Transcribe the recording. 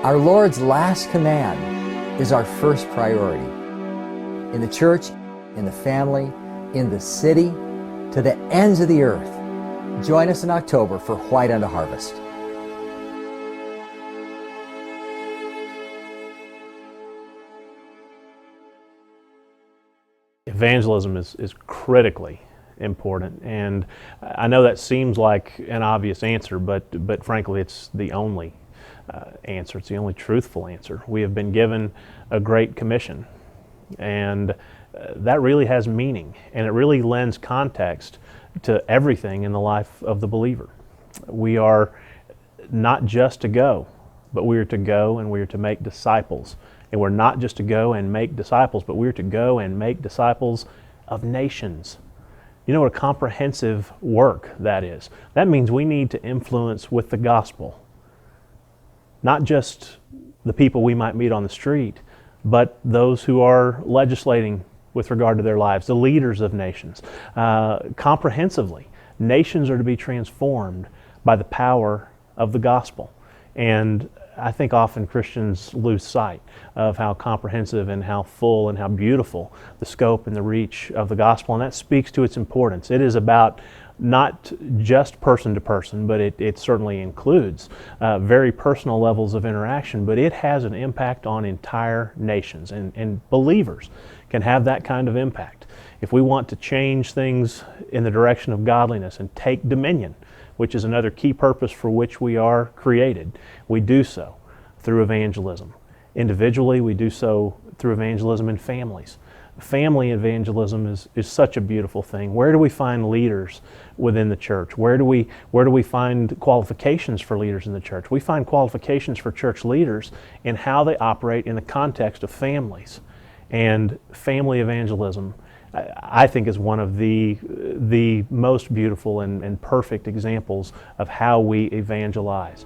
Our Lord's last command is our first priority. In the church, in the family, in the city, to the ends of the earth. Join us in October for White unto Harvest. Evangelism is critically important, and I know that seems like an obvious answer, but frankly it's the only answer. It's the only truthful answer. We have been given a great commission, and that really has meaning, and it really lends context to everything in the life of the believer. We are not just to go, but we are to go and we are to make disciples. And we're not just to go and make disciples, but we're to go and make disciples of nations. You know what a comprehensive work that is? That means we need to influence with the gospel, not just the people we might meet on the street, but those who are legislating with regard to their lives, the leaders of nations. Comprehensively, nations are to be transformed by the power of the gospel. And I think often Christians lose sight of how comprehensive and how full and how beautiful the scope and the reach of the gospel, and that speaks to its importance. It is about not just person to person, but it certainly includes very personal levels of interaction, but it has an impact on entire nations, and believers can have that kind of impact. If we want to change things in the direction of godliness and take dominion, which is another key purpose for which we are created, we do so through evangelism. Individually, we do so through evangelism in families. Family evangelism is such a beautiful thing. Where do we find leaders within the church? Where do we find qualifications for leaders in the church? We find qualifications for church leaders in how they operate in the context of families. And family evangelism, I think, is one of the most beautiful and perfect examples of how we evangelize.